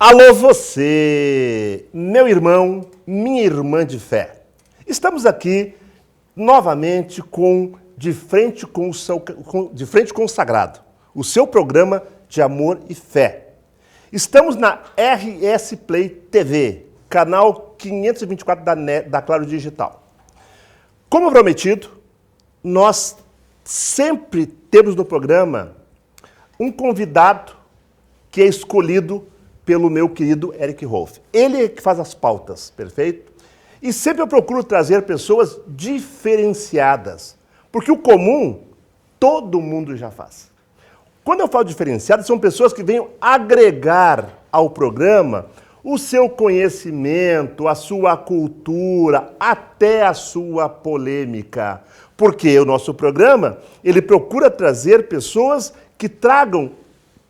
Alô você, meu irmão, minha irmã de fé. Estamos aqui novamente De Frente com o Sagrado, o seu programa de amor e fé. Estamos na RS Play TV, canal 524 da Claro Digital. Como prometido, nós sempre temos no programa um convidado que é escolhido pelo meu querido Eric Rolf. Ele é que faz as pautas, perfeito? E sempre eu procuro trazer pessoas diferenciadas, porque o comum todo mundo já faz. Quando eu falo diferenciadas, são pessoas que venham agregar ao programa o seu conhecimento, a sua cultura, até a sua polêmica. Porque o nosso programa, ele procura trazer pessoas que tragam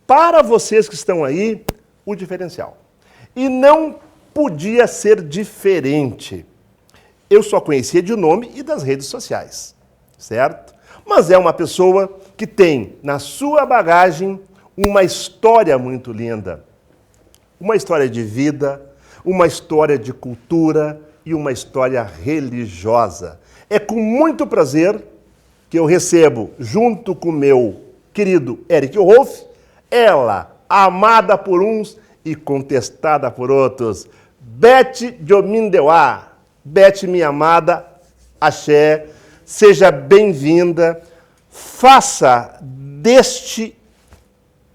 para vocês que estão aí o diferencial. E não podia ser diferente. Eu só conhecia de nome e das redes sociais, certo? Mas é uma pessoa que tem na sua bagagem uma história muito linda. Uma história de vida, uma história de cultura e uma história religiosa. É com muito prazer que eu recebo, junto com meu querido Eric Rolf, ela, amada por uns e contestada por outros, Beth Diomindewa. Beth, minha amada, axé, seja bem-vinda. Faça deste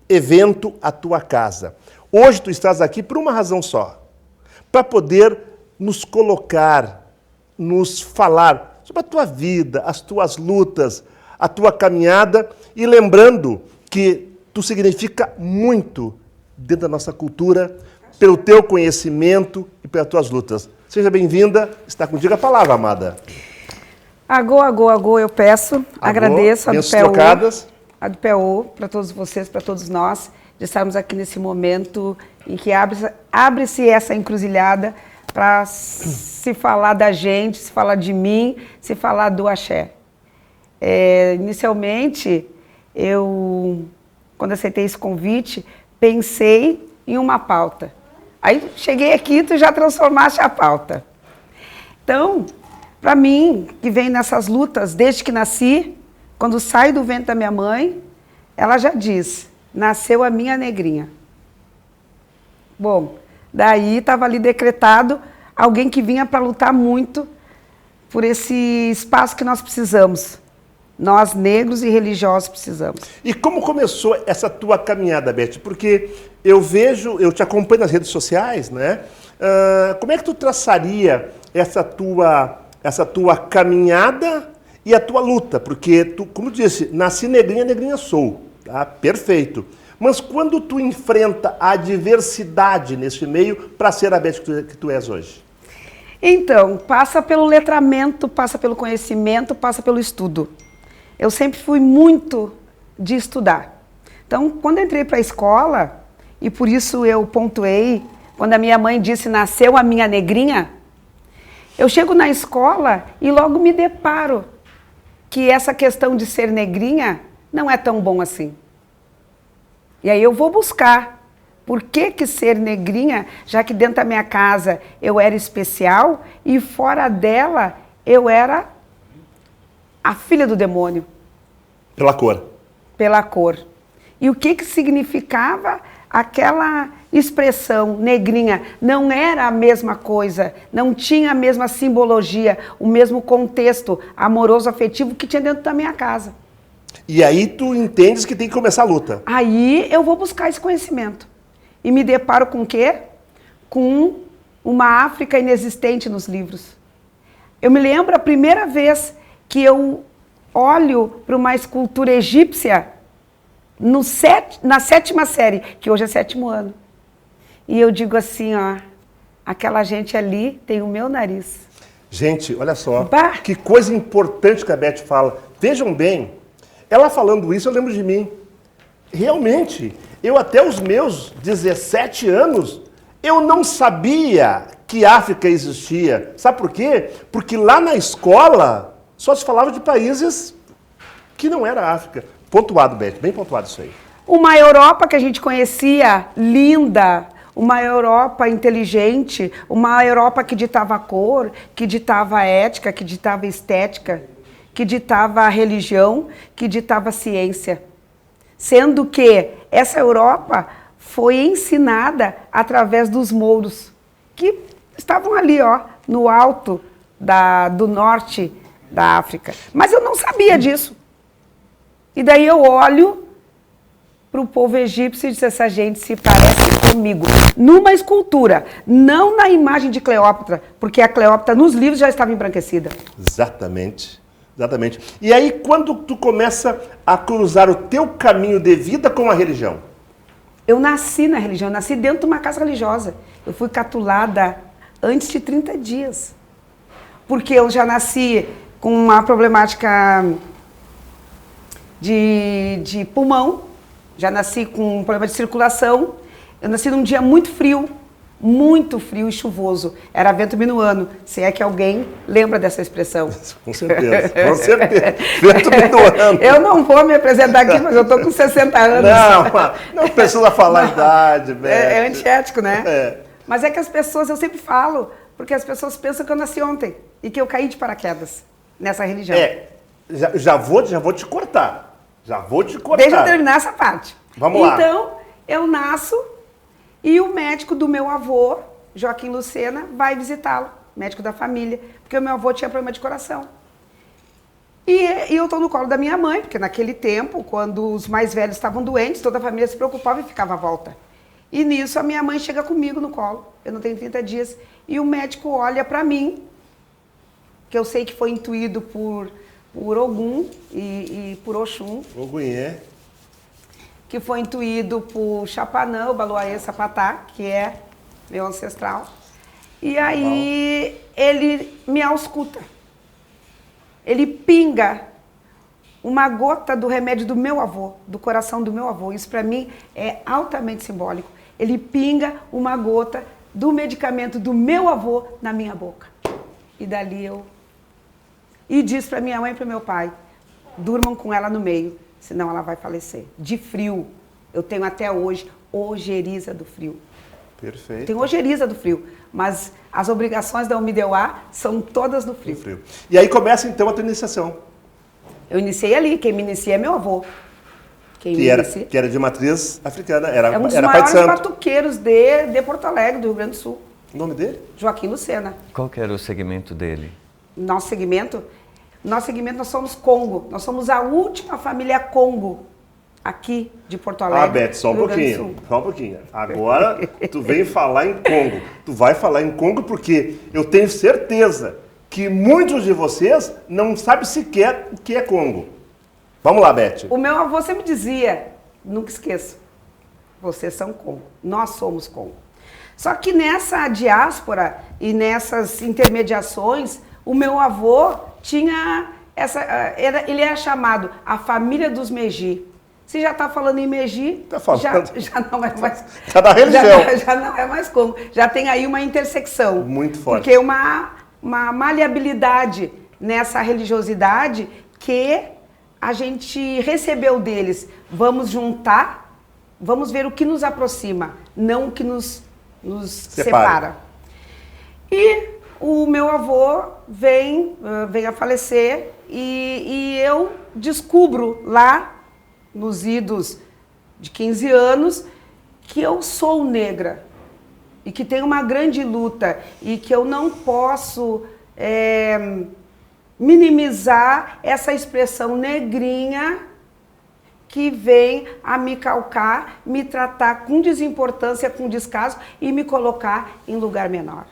evento a tua casa. Hoje tu estás aqui por uma razão só, para poder nos colocar, nos falar sobre a tua vida, as tuas lutas, a tua caminhada, e lembrando que tu significa muito dentro da nossa cultura, pelo teu conhecimento e pelas tuas lutas. Seja bem-vinda, está contigo a palavra, amada. Agô, eu peço, agradeço a do PO, para todos vocês, para todos nós, de estarmos aqui nesse momento em que abre-se essa encruzilhada para se falar da gente, se falar de mim, se falar do axé. Inicialmente, quando aceitei esse convite, pensei em uma pauta. Aí cheguei aqui e tu já transformaste a pauta. Então, para mim, que vem nessas lutas desde que nasci, quando saio do ventre da minha mãe, ela já diz, nasceu a minha negrinha. Bom, daí estava ali decretado alguém que vinha para lutar muito por esse espaço que nós precisamos. Nós, negros e religiosos, precisamos. E como começou essa tua caminhada, Beth? Porque eu te acompanho nas redes sociais, né? Como é que tu traçaria essa tua caminhada e a tua luta? Porque tu, como disse, nasci negrinha, negrinha sou. Tá? Perfeito. Mas quando tu enfrenta a adversidade nesse meio para ser a Beth que tu és hoje? Então, passa pelo letramento, passa pelo conhecimento, passa pelo estudo. Eu sempre fui muito de estudar. Então, quando entrei para a escola, e por isso eu pontuei, quando a minha mãe disse, nasceu a minha negrinha, eu chego na escola e logo me deparo que essa questão de ser negrinha não é tão bom assim. E aí eu vou buscar por que ser negrinha, já que dentro da minha casa eu era especial e fora dela eu era a filha do demônio. Pela cor. Pela cor. E o que significava aquela expressão negrinha? Não era a mesma coisa, não tinha a mesma simbologia, o mesmo contexto amoroso, afetivo que tinha dentro da minha casa. E aí tu entendes que tem que começar a luta. Aí eu vou buscar esse conhecimento. E me deparo com o quê? Com uma África inexistente nos livros. Eu me lembro a primeira vez que eu olho para uma escultura egípcia na 7ª série, que hoje é 7º ano. E eu digo assim, ó, aquela gente ali tem o meu nariz. Gente, olha só, que coisa importante que a Beth fala. Vejam bem, ela falando isso, eu lembro de mim. Realmente, eu até os meus 17 anos, eu não sabia que África existia. Sabe por quê? Porque lá na escola só se falava de países que não era África. Pontuado, Beth, bem pontuado isso aí. Uma Europa que a gente conhecia, linda, uma Europa inteligente, uma Europa que ditava a cor, que ditava a ética, que ditava a estética, que ditava a religião, que ditava a ciência. Sendo que essa Europa foi ensinada através dos mouros, que estavam ali, ó, no alto do norte da África. Mas eu não sabia disso. E daí eu olho para o povo egípcio e disse, essa gente se parece comigo. Numa escultura, não na imagem de Cleópatra, porque a Cleópatra nos livros já estava embranquecida. Exatamente. Exatamente. E aí, quando tu começa a cruzar o teu caminho de vida com a religião? Eu nasci na religião, eu nasci dentro de uma casa religiosa. Eu fui catulada antes de 30 dias. Porque eu já nasci com uma problemática de pulmão, já nasci com um problema de circulação. Eu nasci num dia muito frio e chuvoso. Era vento minuano, se é que alguém lembra dessa expressão. Com certeza, com certeza. Vento minuano. Eu não vou me apresentar aqui, mas eu estou com 60 anos. Não precisa falar a idade, velho. É antiético, né? É. Mas é que as pessoas, eu sempre falo, porque as pessoas pensam que eu nasci ontem e que eu caí de paraquedas nessa religião. Já vou te cortar. Já vou te cortar. Deixa eu terminar essa parte. Vamos lá. Então, eu nasço e o médico do meu avô, Joaquim Lucena, vai visitá-lo, médico da família, porque o meu avô tinha problema de coração. E eu estou no colo da minha mãe, porque naquele tempo, quando os mais velhos estavam doentes, toda a família se preocupava e ficava à volta. E nisso a minha mãe chega comigo no colo, eu não tenho 30 dias, e o médico olha para mim, que eu sei que foi intuído por Ogum e por Oxum. Ogunhé. Que foi intuído por Chapanã, o Baluaê Sapatá, que é meu ancestral. E aí ele me ausculta. Ele pinga uma gota do remédio do meu avô, do coração do meu avô. Isso para mim é altamente simbólico. Ele pinga uma gota do medicamento do meu avô na minha boca. E dali eu... E diz para minha mãe e para meu pai, durmam com ela no meio, senão ela vai falecer. De frio. Eu tenho até hoje ojeriza do frio. Perfeito. Tenho ojeriza do frio, mas as obrigações da Umideuá são todas no frio. E aí começa então a tua iniciação. Eu iniciei ali, quem me inicia é meu avô. Que era de matriz africana, era um dos pai de maiores santo. batuqueiros de Porto Alegre, do Rio Grande do Sul. O nome dele? Joaquim Lucena. Qual que era o segmento dele? Nosso segmento, nós somos Congo. Nós somos a última família Congo aqui de Porto Alegre. Beth, só um pouquinho. Agora tu vem falar em Congo. Tu vai falar em Congo porque eu tenho certeza que muitos de vocês não sabem sequer o que é Congo. Vamos lá, Beth. O meu avô sempre dizia, nunca esqueço, vocês são Congo, nós somos Congo. Só que nessa diáspora e nessas intermediações, o meu avô tinha ele era chamado a família dos Meji. Se já está falando em Meji, já não é mais... Está na religião. Já não é mais Congo. Já tem aí uma intersecção. Muito forte. Porque uma maleabilidade nessa religiosidade que a gente recebeu deles. Vamos juntar, vamos ver o que nos aproxima, não o que nos separa. E o meu avô vem a falecer e eu descubro lá, nos idos de 15 anos, que eu sou negra e que tem uma grande luta e que eu não posso minimizar essa expressão negrinha que vem a me calcar, me tratar com desimportância, com descaso e me colocar em lugar menor.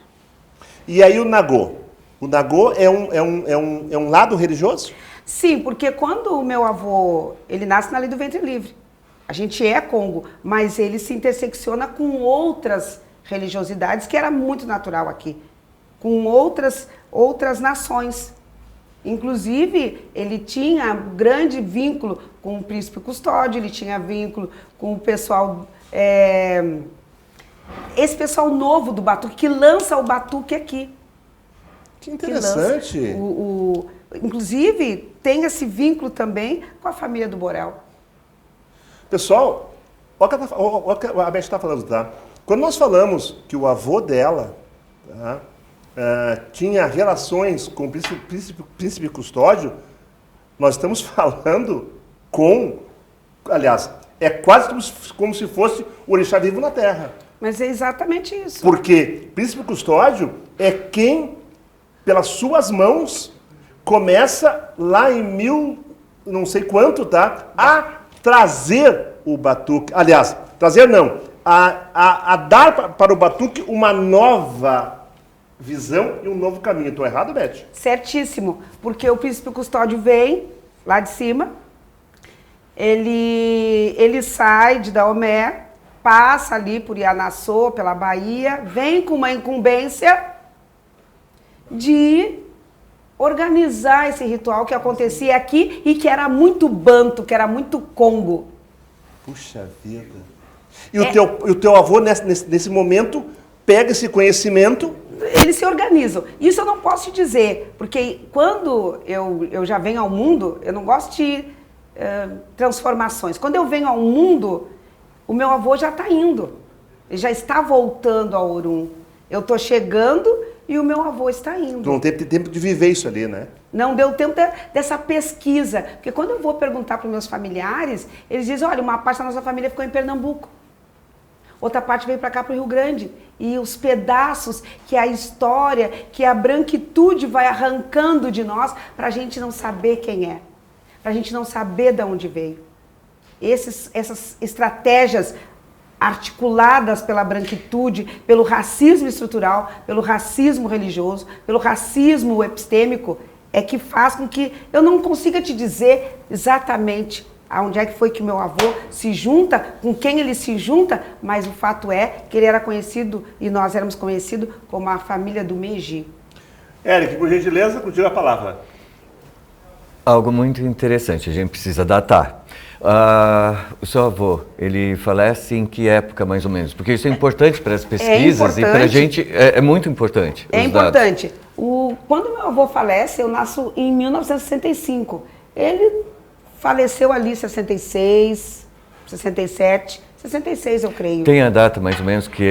E aí o Nagô? O Nagô é um lado religioso? Sim, porque quando o meu avô, ele nasce na lei do ventre livre. A gente é Congo, mas ele se intersecciona com outras religiosidades, que era muito natural aqui, com outras nações. Inclusive, ele tinha grande vínculo com o príncipe custódio, ele tinha vínculo com o pessoal, esse pessoal novo do batuque, que lança o batuque aqui. Que interessante. Inclusive, tem esse vínculo também com a família do Borel. Pessoal, olha o que a Beth está falando, tá? Quando nós falamos que o avô dela, tá, tinha relações com o príncipe custódio, nós estamos falando aliás, é quase como se fosse o orixá vivo na Terra. Mas é exatamente isso. Porque príncipe custódio é quem, pelas suas mãos, começa lá em não sei quanto, tá? A trazer o batuque. Aliás, trazer não. A dar para o batuque uma nova visão e um novo caminho. Estou errado, Beth? Certíssimo. Porque o príncipe custódio vem lá de cima, ele sai de Daomé, passa ali por Ianaçô, pela Bahia, vem com uma incumbência de organizar esse ritual que acontecia aqui e que era muito banto, que era muito congo. Puxa vida. E o teu avô, nesse momento, pega esse conhecimento... Eles se organizam. Isso eu não posso te dizer, porque quando eu já venho ao mundo, eu não gosto de transformações. Quando eu venho ao mundo, o meu avô já está indo. Ele já está voltando ao Orum. Eu estou chegando e o meu avô está indo. Tu não teve tempo de viver isso ali, né? Não deu tempo dessa pesquisa. Porque quando eu vou perguntar para os meus familiares, eles dizem, olha, uma parte da nossa família ficou em Pernambuco. Outra parte veio para cá, para o Rio Grande. E os pedaços que a história, que a branquitude vai arrancando de nós, para a gente não saber quem é. Para a gente não saber de onde veio. Essas estratégias articuladas pela branquitude, pelo racismo estrutural, pelo racismo religioso, pelo racismo epistêmico, é que faz com que eu não consiga te dizer exatamente aonde é que foi que meu avô se junta, com quem ele se junta, mas o fato é que ele era conhecido, e nós éramos conhecidos como a família do Meiji. Eric, por gentileza, contigo a palavra. Algo muito interessante, a gente precisa datar. O seu avô, ele falece em que época, mais ou menos? Porque isso é importante para as pesquisas e para a gente é muito importante. É importante. Quando meu avô falece, eu nasço em 1965. Ele faleceu ali em 66, 67, 66 eu creio. Tem a data mais ou menos que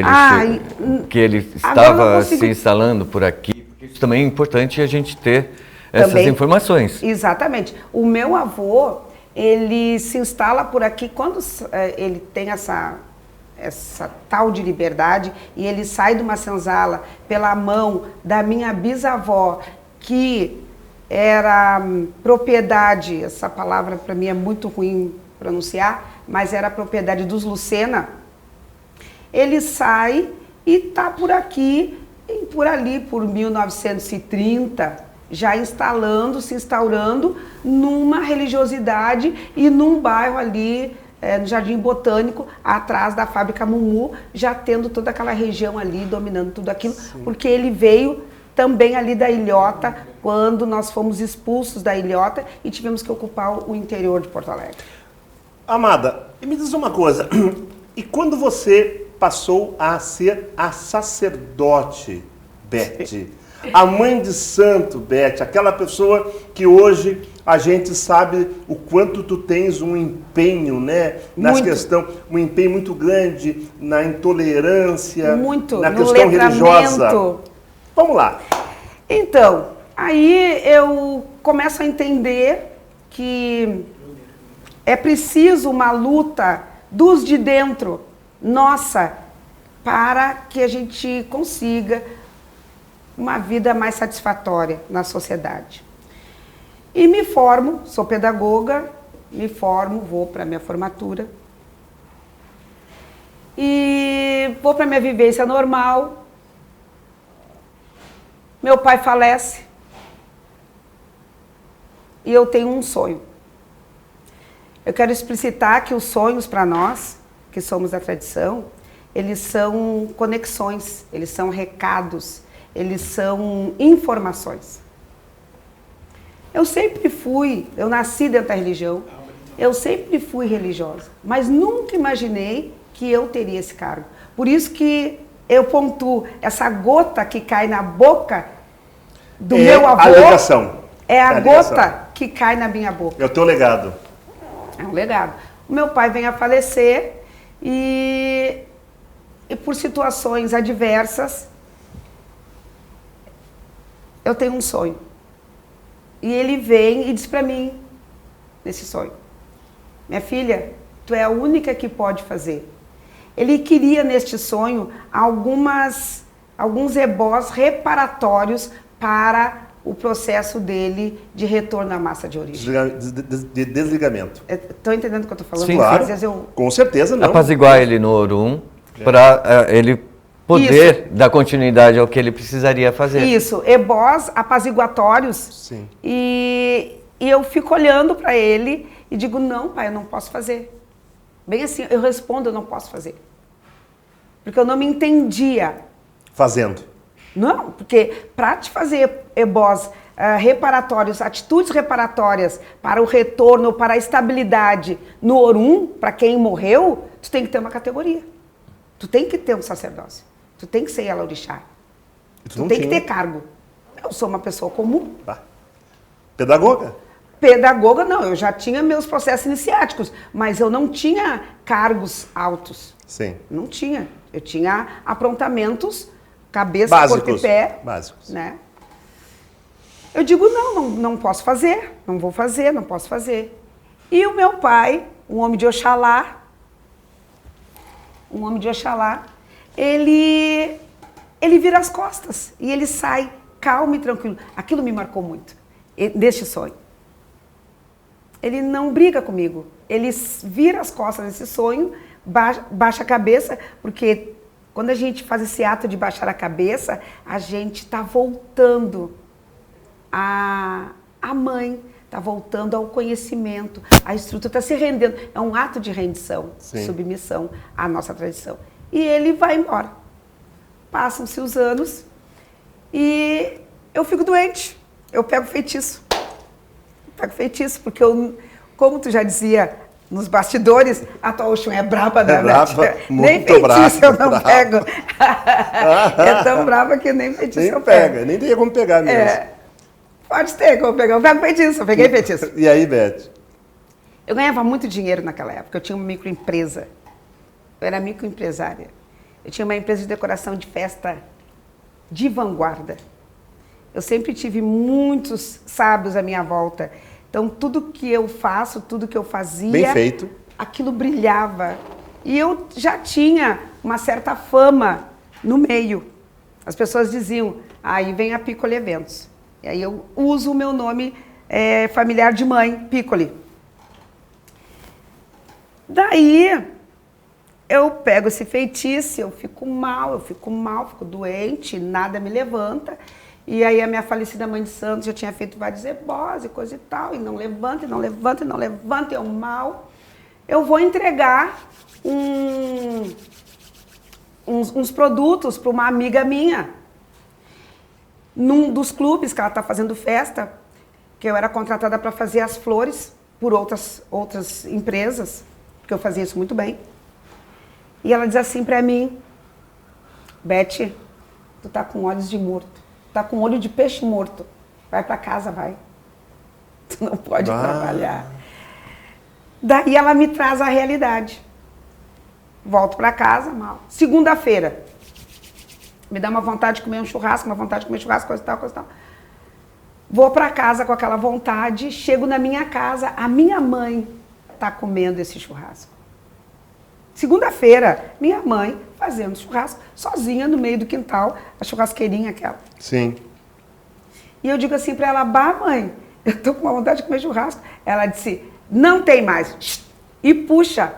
ele estava se instalando por aqui? Porque isso também é importante a gente ter essas informações. Exatamente. O meu avô, ele se instala por aqui quando ele tem essa tal de liberdade e ele sai de uma senzala pela mão da minha bisavó, que era propriedade, essa palavra para mim é muito ruim pronunciar, mas era propriedade dos Lucena. Ele sai e está por aqui e por ali, por 1930, já se instaurando numa religiosidade e num bairro ali, no Jardim Botânico, atrás da fábrica Mumu, já tendo toda aquela região ali, dominando tudo aquilo, sim, porque ele veio também ali da Ilhota, quando nós fomos expulsos da Ilhota e tivemos que ocupar o interior de Porto Alegre. Amada, me diz uma coisa, e quando você passou a ser a sacerdote, Beth, a mãe de santo, Beth, aquela pessoa que hoje a gente sabe o quanto tu tens um empenho, né? Nessa questão, um empenho muito grande na intolerância, na questão religiosa. Vamos lá. Então, aí eu começo a entender que é preciso uma luta dos de dentro, nossa, para que a gente consiga uma vida mais satisfatória na sociedade. E me formo, sou pedagoga, vou para a minha formatura e vou para a minha vivência normal. Meu pai falece e eu tenho um sonho. Eu quero explicitar que os sonhos para nós, que somos da tradição, eles são conexões, eles são recados, eles são informações. Eu nasci dentro da religião, eu sempre fui religiosa, mas nunca imaginei que eu teria esse cargo. Por isso que eu pontuo, essa gota que cai na boca do meu avô, a ligação. É a gota que cai na minha boca. É o teu legado. É um legado. O meu pai vem a falecer e e por situações adversas, eu tenho um sonho. E ele vem e diz para mim, nesse sonho, minha filha, tu é a única que pode fazer. Ele queria, neste sonho, alguns ebós reparatórios para o processo dele de retorno à massa de origem. De desligamento. Estou entendendo o que eu estou falando? Sim, claro, Às vezes eu... com certeza não. Apaziguar ele no Orum para ele poder dar continuidade ao que ele precisaria fazer. Isso, ebós apaziguatórios. Sim. E eu fico olhando para ele e digo, não, pai, eu não posso fazer. Bem assim, eu respondo, eu não posso fazer. Porque eu não me entendia. Fazendo. Não, porque para te fazer ebós reparatórios, atitudes reparatórias para o retorno, para a estabilidade no Orum, para quem morreu, tu tem que ter uma categoria. Tu tem que ter um sacerdócio. Tu tem que ser Yalorixá. Tu tem que ter cargo. Eu sou uma pessoa comum. Tá. Pedagoga? Pedagoga, não. Eu já tinha meus processos iniciáticos, mas eu não tinha cargos altos. Sim. Não tinha. Eu tinha aprontamentos, cabeça, Básicos. corpo e pé. Básicos. Né? Eu digo, não posso fazer, não vou fazer, não posso fazer. E o meu pai, um homem de Oxalá, ele vira as costas e ele sai calmo e tranquilo. Aquilo me marcou muito, deste sonho. Ele não briga comigo, ele vira as costas nesse sonho, baixa a cabeça, porque quando a gente faz esse ato de baixar a cabeça, a gente está voltando à mãe, está voltando ao conhecimento, a estrutura está se rendendo. É um ato de rendição, Sim. submissão à nossa tradição. E ele vai embora. Passam-se os anos e eu fico doente. Eu pego feitiço. Porque como tu já dizia nos bastidores, a tua Oxum é braba, né? Nem feitiço eu não pego. É tão braba que nem feitiço eu pego. Nem tem como pegar mesmo. Pode ter como pegar. Eu pego feitiço, eu peguei feitiço. E aí, Beth? Eu ganhava muito dinheiro naquela época. Eu tinha uma microempresa. Eu era microempresária. Eu tinha uma empresa de decoração de festa de vanguarda. Eu sempre tive muitos sábios à minha volta. Então, tudo que eu faço, tudo que eu fazia... Bem feito. Aquilo brilhava. E eu já tinha uma certa fama no meio. As pessoas diziam, aí vem a Piccoli Eventos. E aí eu uso o meu nome familiar de mãe, Piccoli. Daí, eu pego esse feitiço, eu fico mal, fico doente, nada me levanta. E aí a minha falecida mãe de santo já tinha feito vários ebós e coisa e tal, e não levanta, eu mal. Eu vou entregar uns produtos para uma amiga minha, num dos clubes que ela está fazendo festa, que eu era contratada para fazer as flores por outras empresas, porque eu fazia isso muito bem. E ela diz assim para mim, Beth, tu tá com olhos de morto. Tá com olho de peixe morto. Vai para casa, vai. Tu não pode trabalhar. Daí ela me traz a realidade. Volto para casa, mal. Segunda-feira. Me dá uma vontade de comer um churrasco, coisa e tal. Vou para casa com aquela vontade, chego na minha casa, a minha mãe tá comendo esse churrasco. Segunda-feira, minha mãe fazendo churrasco, sozinha no meio do quintal, a churrasqueirinha aquela. Sim. E eu digo assim para ela, mãe, eu tô com uma vontade de comer churrasco. Ela disse, não tem mais. E puxa,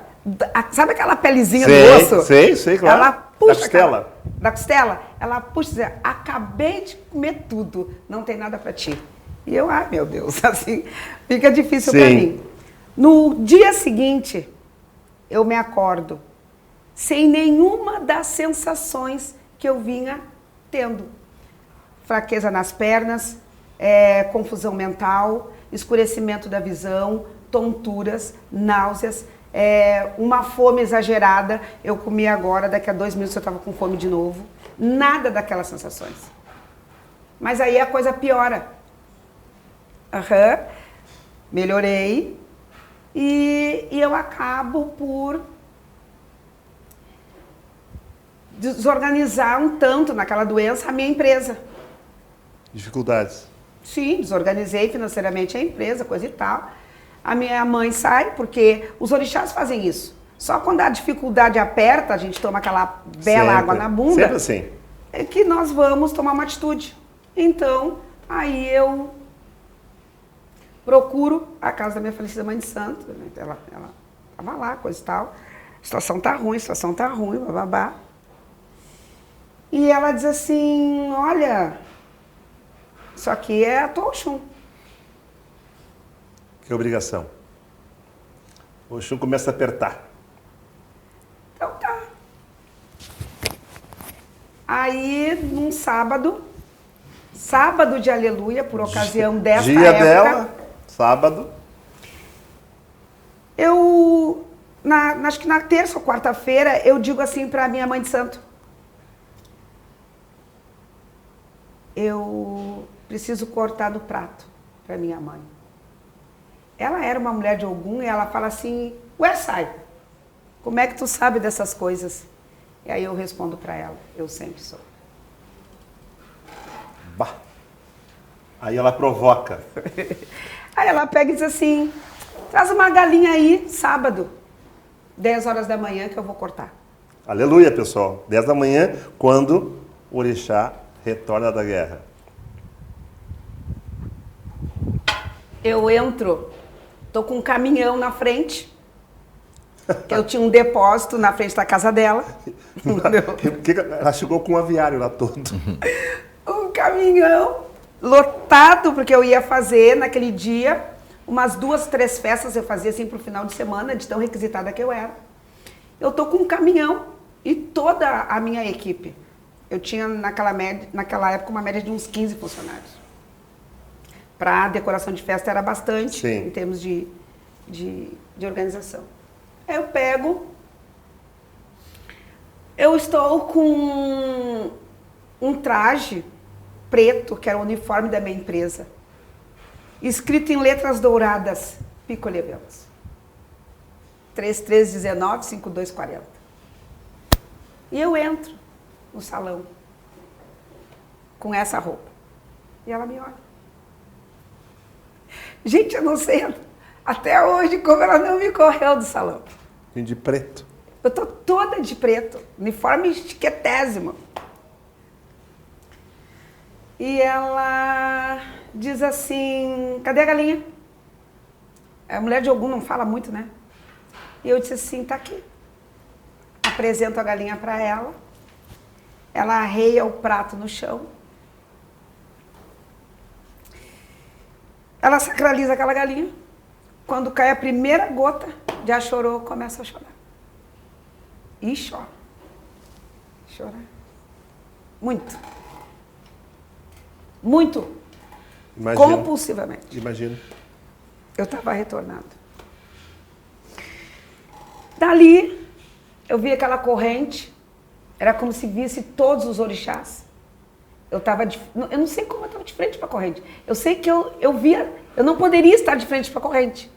sabe aquela pelezinha do osso? Sei, claro. Ela puxa. Da costela? Da costela. Ela puxa e diz, acabei de comer tudo, não tem nada para ti. E eu, meu Deus, assim, fica difícil para mim. No dia seguinte, eu me acordo sem nenhuma das sensações que eu vinha tendo. Fraqueza nas pernas, confusão mental, escurecimento da visão, tonturas, náuseas, uma fome exagerada. Eu comi agora, daqui a 2 minutos eu estava com fome de novo. Nada daquelas sensações. Mas aí a coisa piora. Melhorei. E eu acabo por desorganizar um tanto naquela doença a minha empresa. Dificuldades. Sim, desorganizei financeiramente a empresa, coisa e tal. A minha mãe sai, porque os orixás fazem isso. Só quando a dificuldade aperta, a gente toma aquela bela água na bunda. Sempre assim. É que nós vamos tomar uma atitude. Então, aí eu procuro a casa da minha falecida mãe de santo. Ela estava lá, coisa e tal. A situação tá ruim, bababá. E ela diz assim, olha, isso aqui é a tua Oxum. Que obrigação. O Oxum começa a apertar. Então tá. Aí, num sábado de aleluia, por ocasião desta Dia época, dela, sábado. Eu, acho que na terça ou quarta-feira, eu digo assim para minha mãe de santo. Eu preciso cortar do prato para minha mãe. Ela era uma mulher de Ogum e ela fala assim, ué, sai, como é que tu sabe dessas coisas? E aí eu respondo para ela, eu sempre sou. Bah. Aí ela provoca. Aí ela pega e diz assim, traz uma galinha aí, sábado, 10 horas da manhã que eu vou cortar. Aleluia, pessoal. 10 da manhã, quando o orixá retorna da guerra. Eu entro, tô com um caminhão na frente, que eu tinha um depósito na frente da casa dela. Ela chegou com um aviário lá todo. Um caminhão lotado, porque eu ia fazer naquele dia umas 2, 3 festas, eu fazia assim pro final de semana, de tão requisitada que eu era. Eu tô com um caminhão e toda a minha equipe. Eu tinha naquela época uma média de uns 15 funcionários. Para decoração de festa era bastante, sim, em termos de organização. Aí eu pego, eu estou com um traje preto, que era o uniforme da minha empresa, escrito em letras douradas, Picolé Velas. 3319 5240. E eu entro no salão com essa roupa. E ela me olha. Gente, eu não sei até hoje como ela não me correu do salão. De preto. Eu tô toda de preto, uniforme chiquetésimo. E ela diz assim, cadê a galinha? A mulher de Ogum não fala muito, né? E eu disse assim, tá aqui. Apresento a galinha para ela. Ela arreia o prato no chão. Ela sacraliza aquela galinha. Quando cai a primeira gota de achorô, começa a chorar. E chora. Chora. Muito. Muito. Imagino. Compulsivamente. Imagino. Eu estava retornando. Dali, eu vi aquela corrente. Era como se visse todos os orixás. Eu não sei como eu estava de frente para a corrente. Eu sei que eu via, eu não poderia estar de frente para a corrente.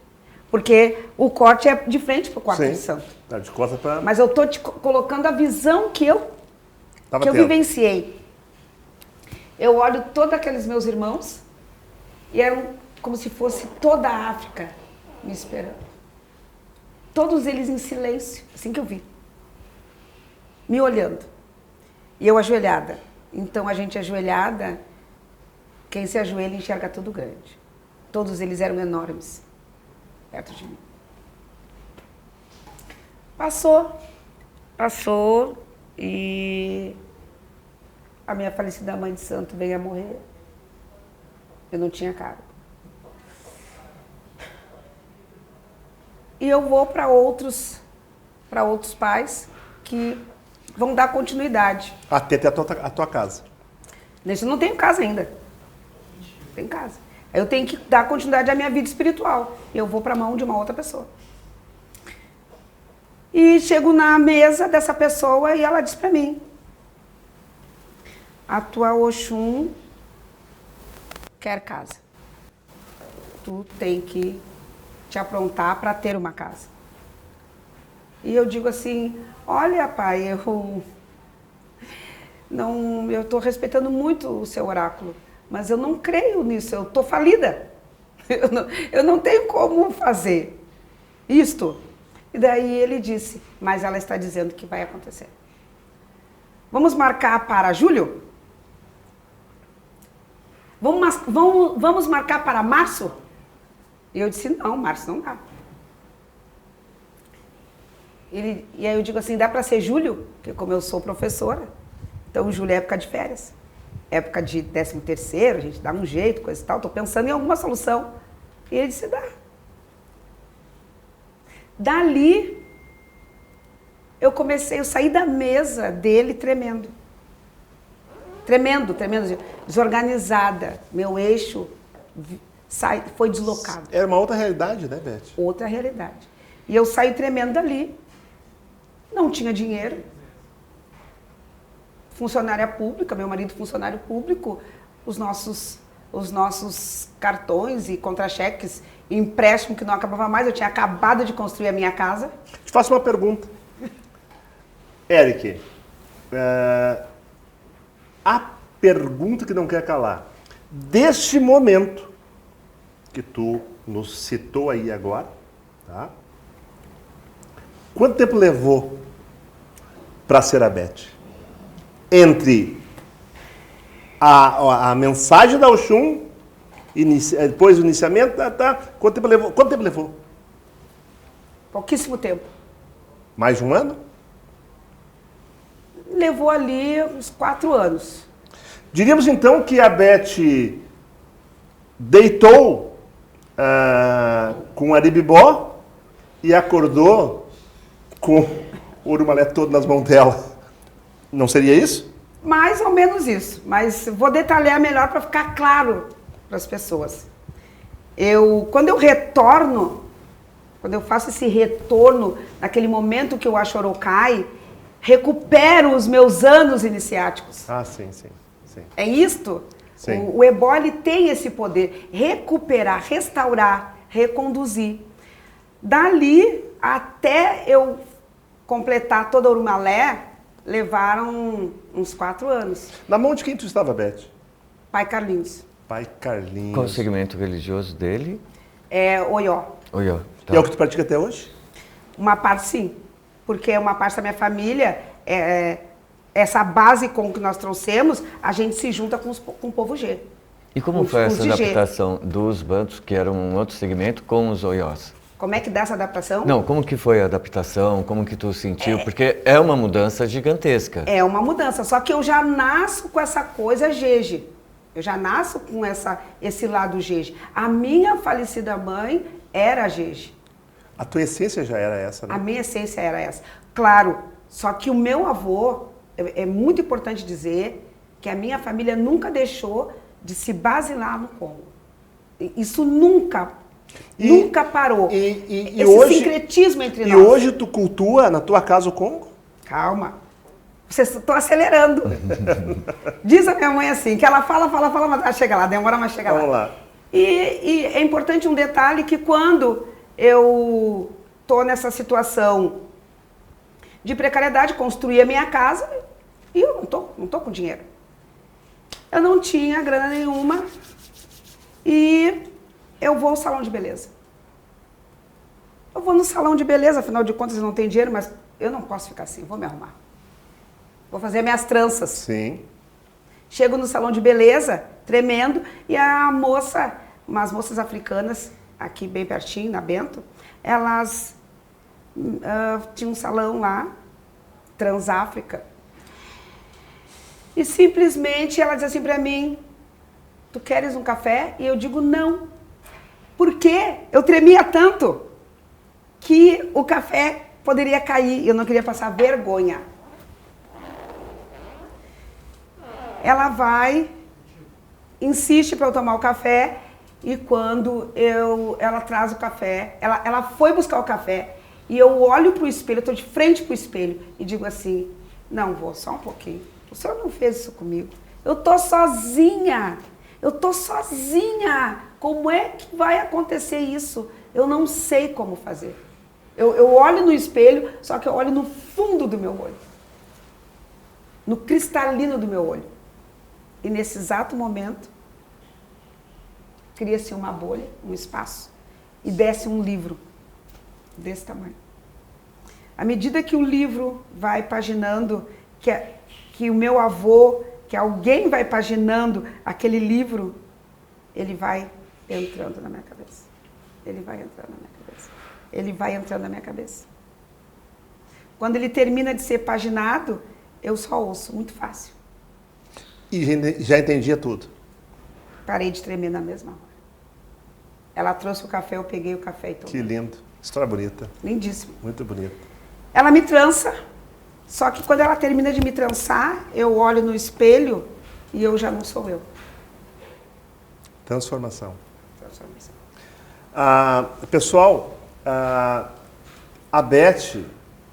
Porque o corte é de frente para o quarto de santo. Tá de costas para... Mas eu estou te colocando a visão que eu vivenciei. Eu olho todos aqueles meus irmãos e eram como se fosse toda a África me esperando. Todos eles em silêncio, assim que eu vi. Me olhando. E eu ajoelhada. Então, a gente ajoelhada, quem se ajoelha enxerga tudo grande. Todos eles eram enormes, perto de mim. Passou e a minha falecida mãe de santo veio a morrer. Eu não tinha cargo. E eu vou para outros pais que vão dar continuidade. Até a tua casa. Eu não tenho casa ainda. Não tenho casa. Aí eu tenho que dar continuidade à minha vida espiritual. E eu vou para a mão de uma outra pessoa. E chego na mesa dessa pessoa e ela diz para mim: a tua Oxum quer casa. Tu tem que te aprontar para ter uma casa. E eu digo assim: olha, pai, não, eu estou respeitando muito o seu oráculo, mas eu não creio nisso, eu estou falida. Eu não tenho como fazer isto. E daí ele disse, mas ela está dizendo que vai acontecer. Vamos marcar para julho? Vamos marcar para março? E eu disse, não, março não dá. E aí eu digo assim, dá para ser julho? Porque como eu sou professora, então julho é época de férias. Época de 13º, a gente dá um jeito, coisa e tal. Estou pensando em alguma solução. E ele disse, dá. Dali, eu saí da mesa dele tremendo. Tremendo, desorganizada. Meu eixo foi deslocado. Era uma outra realidade, né, Beth? Outra realidade. E eu saí tremendo dali. Não tinha dinheiro. Funcionária pública, meu marido funcionário público, os nossos cartões e contra-cheques, empréstimo que não acabava mais, eu tinha acabado de construir a minha casa. Te faço uma pergunta. Eric, a pergunta que não quer calar. Deste momento que tu nos citou aí agora, tá? Quanto tempo levou para ser a Beth? Entre a mensagem da Oxum, depois do iniciamento, tá? Quanto tempo levou? Pouquíssimo tempo. Mais de um ano? Levou ali uns 4 anos. Diríamos então que a Beth deitou com a Aribibó e acordou com o Urumalé todo nas mãos dela. Não seria isso? Mais ou menos isso, mas vou detalhar melhor para ficar claro para as pessoas. Quando eu faço esse retorno, naquele momento que o Axorô cai, recupero os meus anos iniciáticos. Ah, sim. É isto? Sim. O ebó ele tem esse poder, recuperar, restaurar, reconduzir. Dali, até eu completar toda a Urumalé, levaram uns 4 anos. Na mão de quem tu estava, Beth? Pai Carlinhos. Pai Carlinhos. Qual o segmento religioso dele? É Oió. Oió. Tá. E é o que tu pratica até hoje? Uma parte sim, porque uma parte da minha família, essa base com que nós trouxemos, a gente se junta com o povo G. E como foi essa adaptação dos bantos, que era um outro segmento, com os Oiós? Como é que dá essa adaptação? Não, como que foi a adaptação? Como que tu sentiu? Porque é uma mudança gigantesca. É uma mudança, só que eu já nasço com essa coisa Jeje. Eu já nasço com esse lado Jeje. A minha falecida mãe era Jeje. A tua essência já era essa, né? A minha essência era essa. Claro, só que o meu avô, é muito importante dizer que a minha família nunca deixou de se basilar no Congo. Isso nunca parou. Esse hoje, sincretismo entre nós. E hoje tu cultua na tua casa o Congo? Calma. Vocês estão acelerando. Diz a minha mãe assim, que ela fala, mas ela chega lá, demora, mas chega lá. Vamos lá. E é importante um detalhe que quando eu tô nessa situação de precariedade, construí a minha casa e eu não tô com dinheiro. Eu não tinha grana nenhuma e eu vou ao salão de beleza. Eu vou no salão de beleza, afinal de contas eu não tenho dinheiro, mas eu não posso ficar assim, vou me arrumar. Vou fazer minhas tranças. Sim. Chego no salão de beleza, tremendo, e umas moças africanas, aqui bem pertinho, na Bento, elas tinham um salão lá, Transáfrica, e simplesmente ela diz assim pra mim, tu queres um café? E eu digo não. Por quê? Eu tremia tanto que o café poderia cair, e eu não queria passar vergonha. Ela vai, insiste para eu tomar o café, e quando ela traz o café, ela foi buscar o café, e eu olho para o espelho, eu estou de frente para o espelho, e digo assim, não, vou, só um pouquinho, o senhor não fez isso comigo, eu estou sozinha, como é que vai acontecer isso? Eu não sei como fazer. Eu olho no espelho, só que eu olho no fundo do meu olho. no cristalino do meu olho. E nesse exato momento, cria-se uma bolha, um espaço, e desce um livro desse tamanho. À medida que o livro vai paginando, que o meu avô, que alguém vai paginando aquele livro, ele vai entrando na minha cabeça. Ele vai entrando na minha cabeça. Ele vai entrando na minha cabeça. Quando ele termina de ser paginado, eu só ouço, muito fácil. E já entendia tudo? Parei de tremer na mesma hora. Ela trouxe o café, eu peguei o café e tomei. Que lindo. História bonita. Lindíssimo. Muito bonita. Ela me trança, só que quando ela termina de me trançar, eu olho no espelho e eu já não sou eu. Transformação. Transformação. Pessoal, a Beth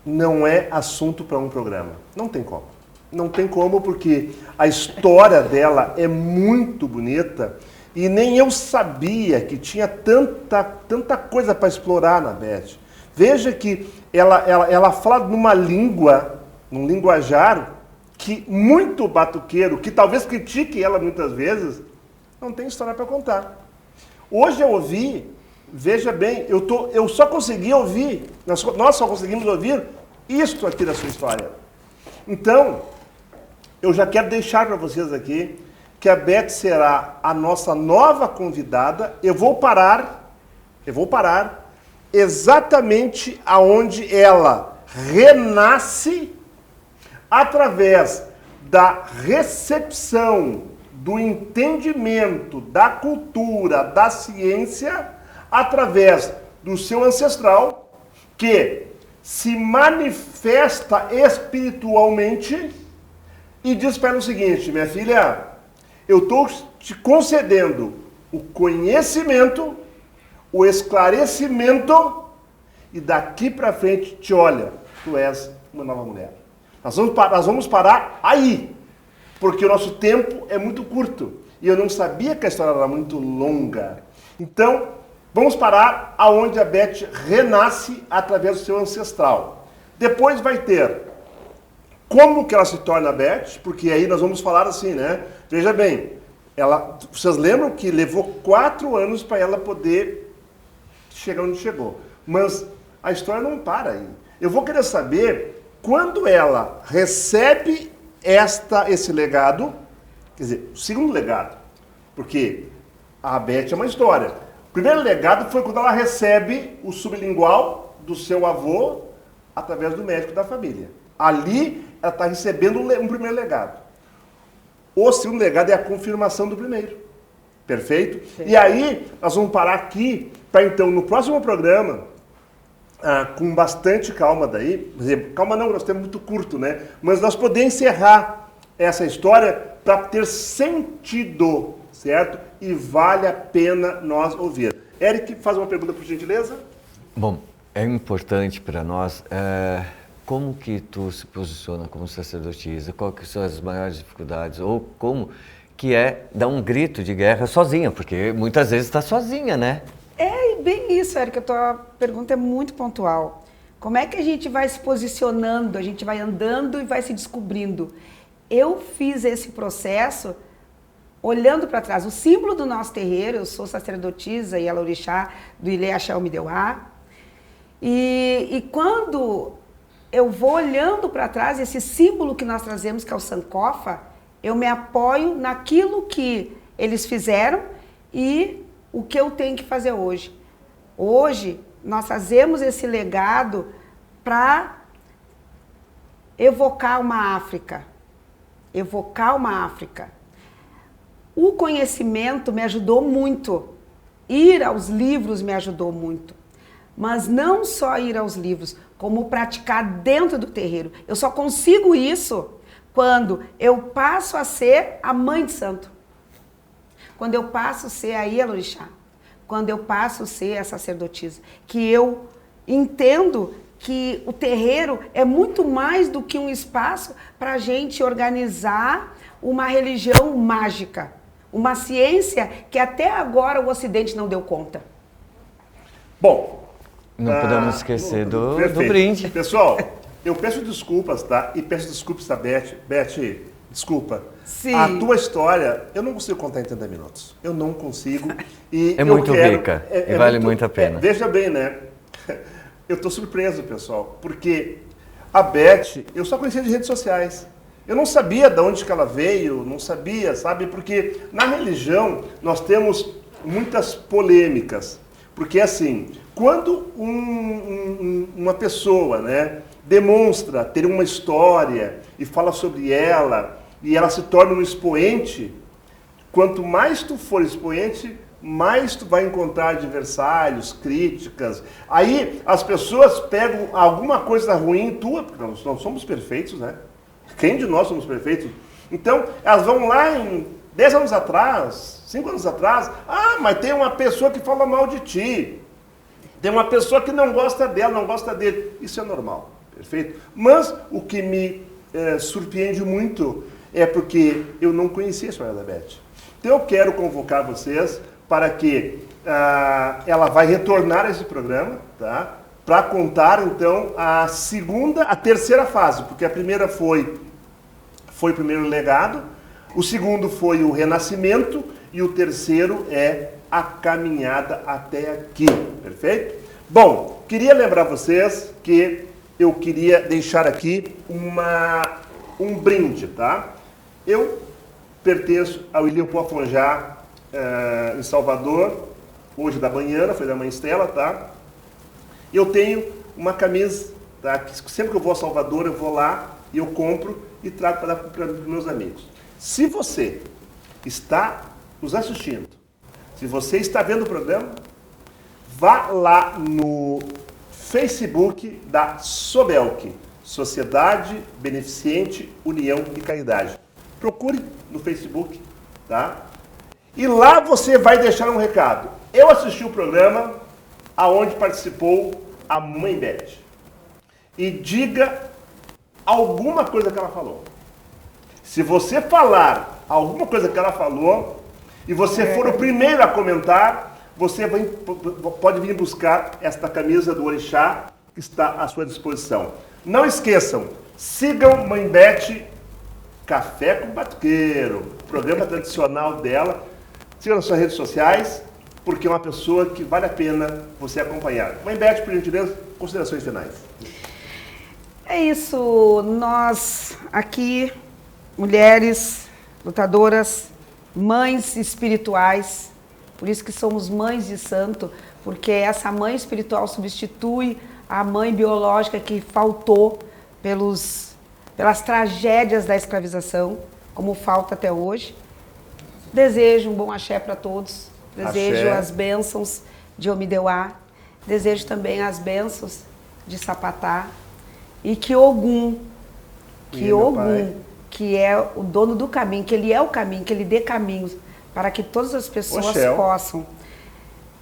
não é assunto para um programa. Não tem como. Não tem como porque a história dela é muito bonita e nem eu sabia que tinha tanta coisa para explorar na Beth. Veja que ela fala numa língua, num linguajar que muito batuqueiro, que talvez critique ela muitas vezes, não tem história para contar. Hoje eu ouvi, veja bem, eu só consegui ouvir, nós só conseguimos ouvir isto aqui da sua história. Então, eu já quero deixar para vocês aqui que a Beth será a nossa nova convidada. Eu vou parar exatamente aonde ela renasce através da recepção, do entendimento, da cultura, da ciência, através do seu ancestral, que se manifesta espiritualmente e diz para ela o seguinte: minha filha, eu estou te concedendo o conhecimento, o esclarecimento, e daqui para frente te olha, tu és uma nova mulher. Nós vamos parar aí, porque o nosso tempo é muito curto e eu não sabia que a história era muito longa. Então, vamos parar aonde a Beth renasce através do seu ancestral. Depois vai ter como que ela se torna Beth, porque aí nós vamos falar assim, né? Veja bem, vocês lembram que levou 4 anos para ela poder chegar onde chegou. Mas a história não para aí. Eu vou querer saber quando ela recebe esse legado, quer dizer, o segundo legado, porque a Beth é uma história. O primeiro legado foi quando ela recebe o sublingual do seu avô através do médico da família. Ali ela está recebendo um primeiro legado. O segundo legado é a confirmação do primeiro. Perfeito? Sim. E aí nós vamos parar aqui para então no próximo programa, com bastante calma daí, quer dizer, calma não, nós temos muito curto, né? Mas nós podemos encerrar essa história para ter sentido, certo? E vale a pena nós ouvir. Eric, faz uma pergunta por gentileza. Bom, é importante para nós, como que tu se posiciona como sacerdotisa, quais que são as maiores dificuldades, ou como que é dar um grito de guerra sozinha, porque muitas vezes está sozinha, né? É bem isso, Érica, a tua pergunta é muito pontual. Como é que a gente vai se posicionando, a gente vai andando e vai se descobrindo? Eu fiz esse processo olhando para trás. O símbolo do nosso terreiro, eu sou sacerdotisa e Yalorixá do Ilê Axé Mideuá. E quando eu vou olhando para trás, esse símbolo que nós trazemos, que é o Sankofa, eu me apoio naquilo que eles fizeram e o que eu tenho que fazer hoje. Hoje, nós fazemos esse legado para evocar uma África. Evocar uma África. O conhecimento me ajudou muito. Ir aos livros me ajudou muito. Mas não só ir aos livros, como praticar dentro do terreiro. Eu só consigo isso quando eu passo a ser a mãe de santo. Quando eu passo a ser a Yalorixá. Quando eu passo a ser a sacerdotisa. Que eu entendo que o terreiro é muito mais do que um espaço para a gente organizar uma religião mágica. Uma ciência que até agora o Ocidente não deu conta. Bom, não podemos esquecer do perfeito. brinde. Pessoal, eu peço desculpas, tá? E peço desculpas a Beth. Beth, desculpa. Sim. A tua história, eu não consigo contar em 30 minutos. Eu não consigo. E É muito rica e vale muito a pena. Veja bem, né? Eu estou surpreso, pessoal, porque a Beth, eu só conhecia de redes sociais. Eu não sabia de onde que ela veio, não sabia, sabe? Porque na religião nós temos muitas polêmicas. Porque assim, quando uma pessoa, né, demonstra ter uma história e fala sobre ela, e ela se torna um expoente, quanto mais tu for expoente, mais tu vai encontrar adversários, críticas. Aí as pessoas pegam alguma coisa ruim tua, porque nós não somos perfeitos, né? Quem de nós somos perfeitos? Então, elas vão lá em 10 anos atrás, 5 anos atrás, mas tem uma pessoa que fala mal de ti. Tem uma pessoa que não gosta dela, não gosta dele. Isso é normal, perfeito? Mas o que me surpreende muito é porque eu não conhecia a história da Beth. Então eu quero convocar vocês para que ela vai retornar a esse programa, tá? Para contar então a terceira fase, porque a primeira foi o primeiro legado, o segundo foi o renascimento e o terceiro é a caminhada até aqui, perfeito? Bom, queria lembrar vocês que eu queria deixar aqui um brinde, tá? Eu pertenço ao Ilhéu Afonjá, em Salvador, hoje da Banhana, foi da mãe Estela, tá? Eu tenho uma camisa, tá? Que sempre que eu vou a Salvador, eu vou lá e eu compro e trago para dar para os meus amigos. Se você está nos assistindo, se você está vendo o programa, vá lá no Facebook da Sobelc, Sociedade Beneficente União e Caridade. Procure no Facebook, tá? E lá você vai deixar um recado. Eu assisti o programa aonde participou a mãe Beth. E diga alguma coisa que ela falou. Se você falar alguma coisa que ela falou e você for o primeiro a comentar, você pode vir buscar esta camisa do Orixá que está à sua disposição. Não esqueçam, sigam Mãe Beth Café com Batuqueiro, programa tradicional dela. Siga nas suas redes sociais, porque é uma pessoa que vale a pena você acompanhar. Mãe Beth, por gentileza, considerações finais. É isso, nós aqui, mulheres lutadoras, mães espirituais, por isso que somos mães de santo, porque essa mãe espiritual substitui a mãe biológica que faltou pelas tragédias da escravização, como falta até hoje. Desejo um bom axé para todos, desejo axé. As bênçãos de Omideuá, desejo também as bênçãos de Sapatá, e que Ogum, que é o dono do caminho, que ele é o caminho, que ele dê caminhos para que todas as pessoas possam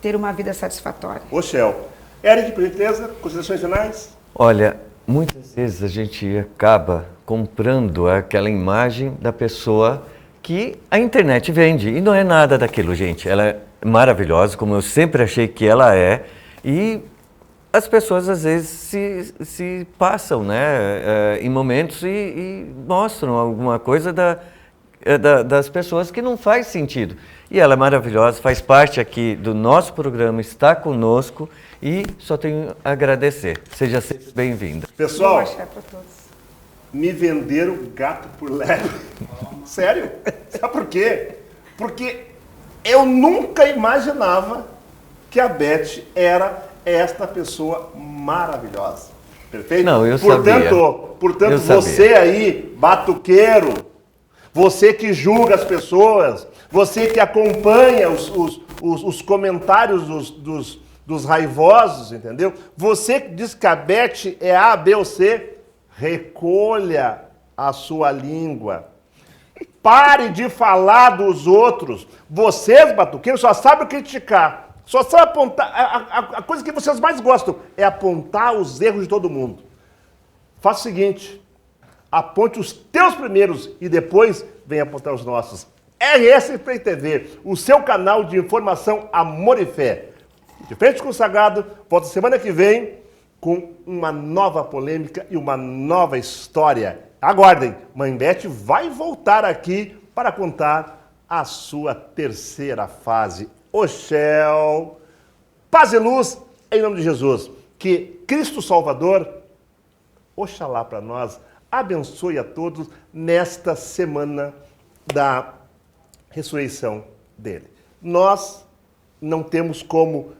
ter uma vida satisfatória. Oxel. Eric, por gentileza, considerações finais? Olha, muitas vezes a gente acaba comprando aquela imagem da pessoa que a internet vende. E não é nada daquilo, gente. Ela é maravilhosa, como eu sempre achei que ela é. E as pessoas, às vezes, se passam, né, em momentos e mostram alguma coisa das pessoas que não faz sentido. E ela é maravilhosa, faz parte aqui do nosso programa, está conosco e só tenho a agradecer. Seja sempre bem-vinda. Pessoal, Bom axé para todos. Me venderam gato por lebre. Sério? Sabe por quê? Porque eu nunca imaginava que a Beth era esta pessoa maravilhosa. Perfeito? Não, eu sabia. Portanto, você aí, batuqueiro, você que julga as pessoas, você que acompanha os comentários dos raivosos, entendeu? Você que diz que a Beth é A, B ou C, recolha a sua língua. Pare de falar dos outros. Vocês, batuqueiros, só sabem criticar. Só sabem apontar. A coisa que vocês mais gostam é apontar os erros de todo mundo. Faça o seguinte. Aponte os teus primeiros e depois venha apontar os nossos. RS Play TV, o seu canal de informação, amor e fé. De frente com o Sagrado, volta semana que vem com uma nova polêmica e uma nova história. Aguardem, Mãe Beth vai voltar aqui para contar a sua terceira fase. Oxel, paz e luz em nome de Jesus. Que Cristo Salvador, oxalá para nós, abençoe a todos nesta semana da ressurreição dele. Nós não temos como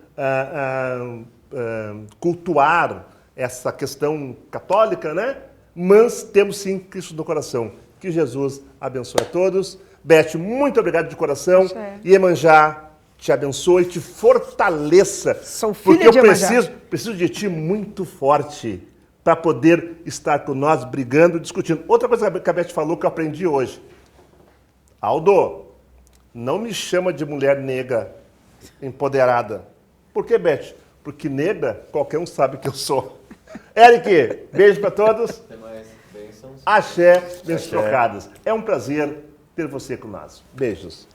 cultuar essa questão católica, né? Mas temos sim Cristo no coração. Que Jesus abençoe a todos. Beth, muito obrigado de coração. Iemanjá te abençoe, te fortaleça. Sou filha porque de eu Iemanjá. preciso de ti muito forte para poder estar com nós brigando, discutindo. Outra coisa que a Beth falou que eu aprendi hoje. Aldo, não me chama de mulher negra empoderada. Por que, Beth? Porque negra, qualquer um sabe que eu sou. Eric, beijo para todos. Até mais. Bênçãos. Axé, bênçãos trocadas. É um prazer ter você com nós. Beijos.